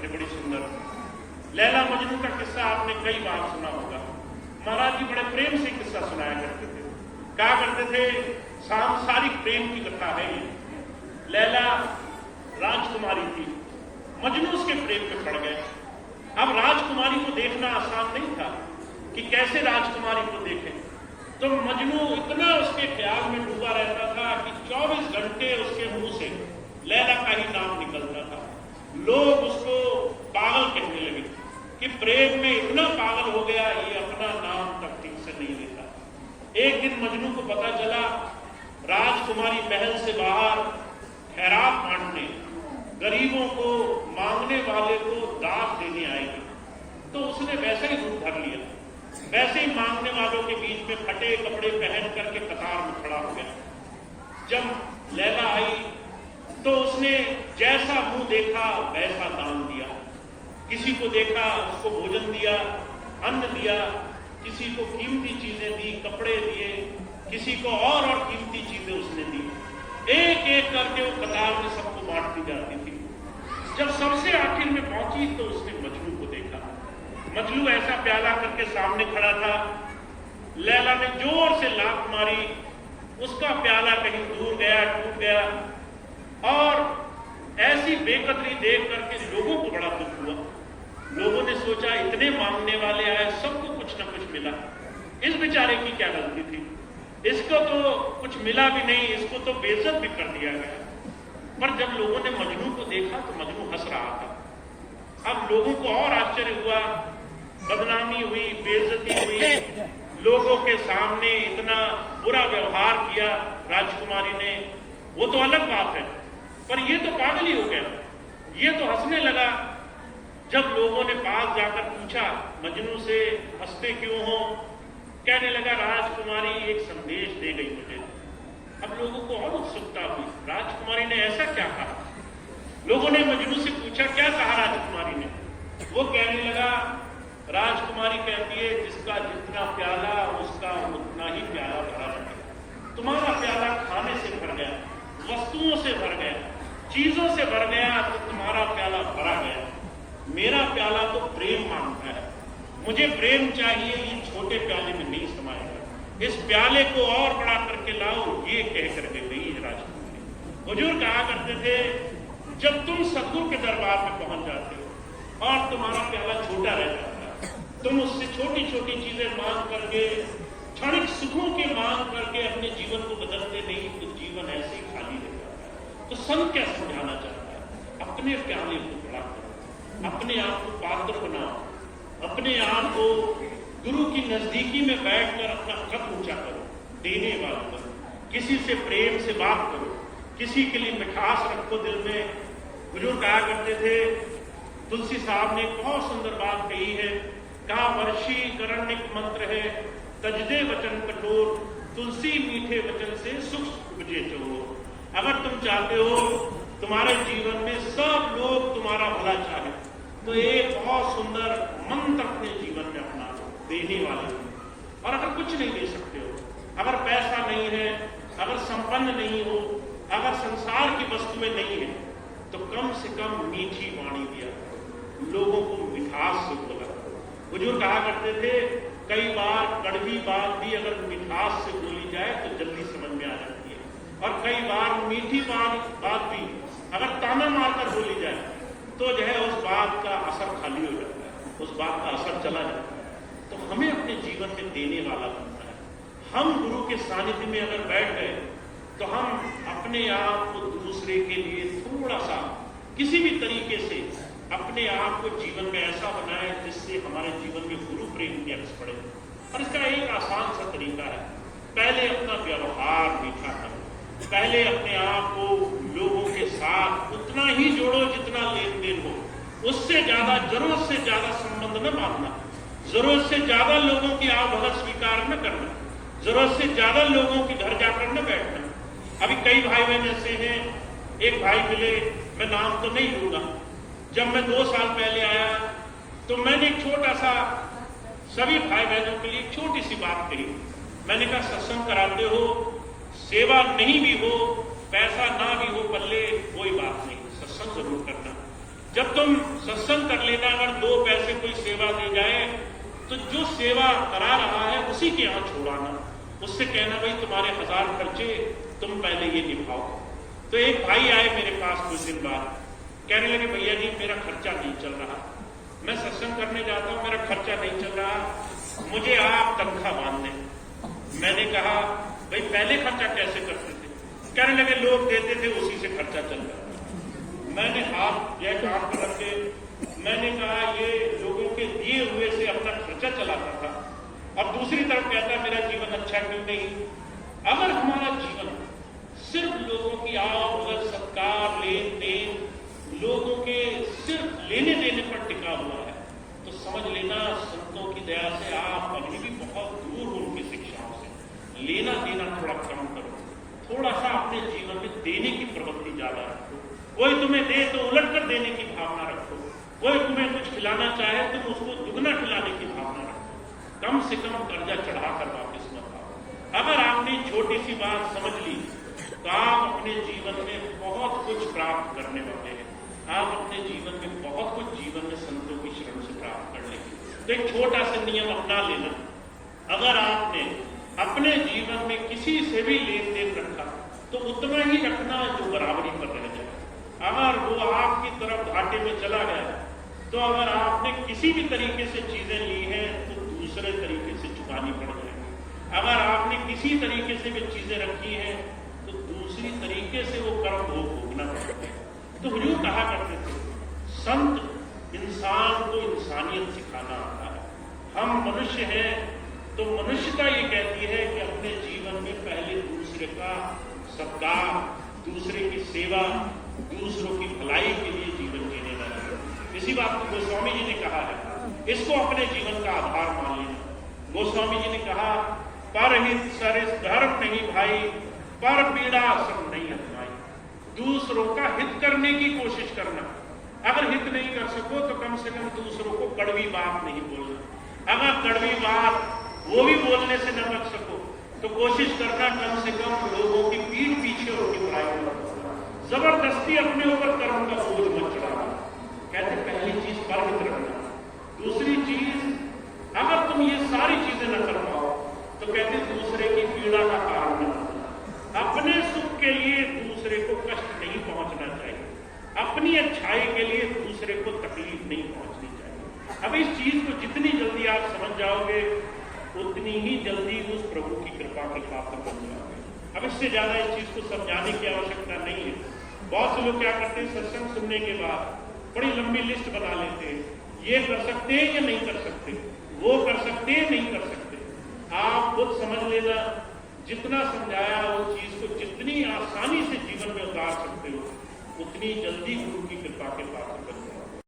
थे, बड़ी सुंदर। लैला मजनू का किस्सा आपने कई बार सुना होगा। महाराज जी बड़े प्रेम से किस्सा सुनाया करते थे, कहा करते थे सांसारिक प्रेम की कथा है ये। लैला राजकुमारी थी, मजनू उसके प्रेम में पड़ गए। अब राजकुमारी को देखना आसान नहीं था कि कैसे राजकुमारी को देखें, तो मजनू इतना उसके ख्याल में डूबा रहता था कि 24 घंटे उसके मुंह से लैला का ही नाम निकलता था। लोग उसको पागल कहने लगे कि प्रेम में इतना पागल हो गया, ये अपना नाम तक ठीक से नहीं लेता। एक दिन मजनू को पता चला राजकुमारी महल से बाहर खैरात बांटने, गरीबों को, मांगने वाले को दाद देने आएगी, तो उसने वैसा ही रूप धर लिया। वैसे ही मांगने वालों के बीच में फटे कपड़े पहन करके कतार में खड़ा हो गया। जब लैला आई तो उसने जैसा मुंह देखा वैसा दान दिया। किसी को देखा उसको भोजन दिया, अन्न दिया, किसी को कीमती चीजें दी, कपड़े दिए, किसी को और कीमती चीजें उसने दी। एक एक करके वो कतार में सबको बांटती जाती थी। जब सबसे आखिर में पहुंची तो उसने मजनू को देखा। मजनू ऐसा प्याला करके सामने खड़ा था। लैला ने जोर से लात मारी, उसका प्याला कहीं दूर गया, टूट गया। और ऐसी बेकदरी देख करके लोगों को बड़ा दुख हुआ। लोगों ने सोचा इतने मांगने वाले आए, सबको कुछ ना कुछ मिला, इस बेचारे की क्या गलती थी, इसको तो कुछ मिला भी नहीं, इसको तो बेइज्जत भी कर दिया गया। पर जब लोगों ने मजनू को देखा तो मजनू हंस रहा था। अब लोगों को और आश्चर्य हुआ, बदनामी हुई, बेइज्जती हुई, लोगों के सामने इतना बुरा व्यवहार किया राजकुमारी ने, वो तो अलग बात है, पर ये तो पागल ही हो गया, ये तो हंसने लगा। जब लोगों ने पास जाकर पूछा मजनू से, हंसते क्यों हो, कहने लगा राजकुमारी एक संदेश दे गई मुझे। अब लोगों को और उत्सुकता हुई, राजकुमारी ने ऐसा क्या कहा? लोगों ने मजनू से पूछा क्या कहा राजकुमारी ने? वो कहने लगा राजकुमारी कहती है जिसका जितना प्याला उसका उतना ही प्याला भरा रहे। तुम्हारा प्याला खाने से भर गया, वस्तुओं से भर गया, चीजों से भर गया, तो तुम्हारा प्याला भरा गया। मेरा प्याला तो प्रेम मांगता है, मुझे प्रेम चाहिए, ये छोटे प्याले में नहीं समाएगा, इस प्याले को और बड़ा करके लाओ, ये कह करके गई राजकुमारी। हुजूर कहा करते थे जब तुम सद्गुरु के दरबार में पहुंच जाते हो और तुम्हारा प्याला छोटा रह जाता है, तुम उससे छोटी छोटी चीजें मांग करके, क्षणिक सुखों के मांग करके अपने जीवन को बदलते नहीं, तो जीवन ऐसे ही खाली रह जाता है। तो संत क्या समझाना चाहता है? अपने प्याले को बड़ा करो, अपने आप को पात्र बनाओ, अपने आप को गुरु की नजदीकी में बैठकर अपना कद ऊंचा करो, देने वाला करो, किसी से प्रेम से बात करो, किसी के लिए मिठास रखो दिल में। हुजूर कहा करते थे, तुलसी साहब ने बहुत सुंदर बात कही है, कहा वर्षी करण्यक मंत्र है, तजदे वचन कठोर, तुलसी मीठे वचन से सुख उपजे चोर। अगर तुम चाहते हो तुम्हारे जीवन में सब लोग तुम्हारा भला चाहे, तो एक बहुत सुंदर मंत्र अपने जीवन में अपना लो, देने वाले। और अगर कुछ नहीं दे सकते हो, अगर पैसा नहीं है, अगर संपन्न नहीं हो, अगर संसार की वस्तुएं नहीं है, तो कम से कम मीठी वाणी दिया, लोगों को मिठास से बोला। हुजूर कहा करते थे कई बार कड़वी बात भी अगर मिठास से बोली जाए तो जल्दी समझ में आ जाती है, और कई बार मीठी बात भी अगर ताना मारकर बोली जाए तो जो है उस बात का असर खाली हो जाता है, उस बात का असर चला जाता है। तो हमें अपने जीवन में देने वाला बनना है। हम गुरु के सानिध्य में अगर बैठ गए तो हम अपने आप को दूसरे के लिए थोड़ा सा किसी भी तरीके से अपने आप को जीवन में ऐसा बनाए जिससे हमारे जीवन में गुरु प्रेम की अक्स पड़े। और इसका एक आसान सा तरीका है, पहले अपना व्यवहार मीठा करो, पहले अपने आप को लोगों के साथ उतना ही जोड़ो जितना लेन देन हो, उससे ज्यादा, जरूरत से ज्यादा संबंध न बांधना, जरूरत से ज्यादा लोगों की आवभगत स्वीकार न करना, जरूरत से ज्यादा लोगों के घर जाकर न बैठना। अभी कई भाई बहन ऐसे हैं, एक भाई मिले, मैं नाम तो नहीं लूंगा, जब मैं 2 साल पहले आया तो मैंने एक छोटा सा सभी भाई बहनों के लिए एक छोटी सी बात कही। मैंने कहा सत्संग कराते हो, सेवा नहीं भी हो, पैसा ना भी हो पल्ले, कोई बात नहीं, सत्संग जरूर करना। जब तुम सत्संग कर लेना, अगर 2 पैसे कोई सेवा दे जाए तो जो सेवा करा रहा है उसी के यहां छोड़ाना, उससे कहना भाई तुम्हारे 1000 खर्चे तुम पहले ये निभाओ। तो एक भाई आए मेरे पास कुछ दिन बाद, कहने लगे भैया जी मेरा खर्चा नहीं चल रहा, मैं सत्संग करने जाता हूं, मेरा खर्चा नहीं चल रहा, मुझे आप तनख्वाह बांध दें। मैंने कहा भाई पहले खर्चा कैसे करते थे? कहने लगे लोग देते थे उसी से खर्चा चल रहा। मैंने हाथ यह काम कर रखे, मैंने कहा ये लोगों के दिए हुए से अपना खर्चा चलाता था, अब दूसरी तरफ कहता मेरा जीवन अच्छा क्यों नहीं? अगर हमारा जीवन सिर्फ लोगों की आवभगत, सत्कार, लेन देन, लोगों के सिर्फ लेने देने पर टिका हुआ है तो समझ लेना संतों की दया से आप अभी भी बहुत दूर हो उनकी शिक्षाओं से। लेना देना थोड़ा कम करो, थोड़ा सा अपने जीवन में देने की प्रवृत्ति ज्यादा रखो। कोई तुम्हें दे तो उलट कर देने की भावना रखो, कोई तुम्हें कुछ खिलाना चाहे तुम उसको दुगना खिलाने की भावना रखो। कम से कम कर्जा चढ़ाकर वापस मत आओ। अगर आपने छोटी सी बात समझ ली तो आप अपने जीवन में बहुत कुछ प्राप्त करने वाले हैं। आप अपने जीवन में बहुत कुछ जीवन में संतों की शरण से प्राप्त कर लेंगे। तो एक छोटा सा नियम अपना लेना, अगर आपने अपने जीवन में किसी से भी लेन देन रखा तो उतना ही रखना जो बराबरी पर रह जाए। अगर वो आपकी तरफ घाटे में चला गया तो अगर आपने किसी भी तरीके से चीजें ली हैं तो दूसरे तरीके से चुकानी पड़ जाएगी। अगर आपने किसी तरीके से भी चीजें रखी हैं तो दूसरी तरीके से वो कर्म भोग भोगना पड़ता है। तो हुजूर कहा करते थे संत इंसान को इंसानियत सिखाना आता है। हम मनुष्य हैं तो मनुष्यता ये कहती है कि अपने जीवन में पहले दूसरे का सत्कार, दूसरे की सेवा, दूसरों की भलाई के लिए जीवन जीने वाले। इसी बात को गोस्वामी जी ने कहा है, इसको अपने जीवन का आधार मान लेना। गोस्वामी जी ने कहा परहित सरिस धर्म नहीं भाई, पर पीड़ा सब नहीं अपनाई। दूसरों का हित करने की कोशिश करना, अगर हित नहीं कर सको तो कम से कम दूसरों को कड़वी बात नहीं बोलना। अगर कड़वी बात वो भी बोलने से न बच सको तो कोशिश करना कम से कम लोगों की पीठ पीछे उनकी बुराई करो। जबरदस्ती अपने ऊपर कर्म का बोझ मत चढ़ाना। कहते पहली चीज परमित रखना, दूसरी चीज अगर तुम ये सारी चीजें न कर पाओ तो कहते दूसरे की पीड़ा का कारण न। अपने सुख के लिए दूसरे को कष्ट नहीं पहुंचना चाहिए, अपनी अच्छाई के लिए दूसरे को तकलीफ नहीं पहुंचनी चाहिए। अब इस चीज को जितनी जल्दी आप समझ जाओगे उतनी ही जल्दी उस प्रभु की कृपा के पात्र बन जाओगे। अब इससे ज्यादा इस चीज को समझाने की आवश्यकता नहीं है। बहुत से लोग क्या करते हैं, सत्संग सुनने के बाद बड़ी लंबी लिस्ट बना लेते हैं, ये कर सकते हैं या नहीं कर सकते, वो कर सकते हैं नहीं कर सकते। आप खुद समझ लेना, जितना समझाया उस चीज को जितनी आसानी से जीवन में उतार सकते हो उतनी जल्दी गुरु की कृपा के पात्र बन जाओ।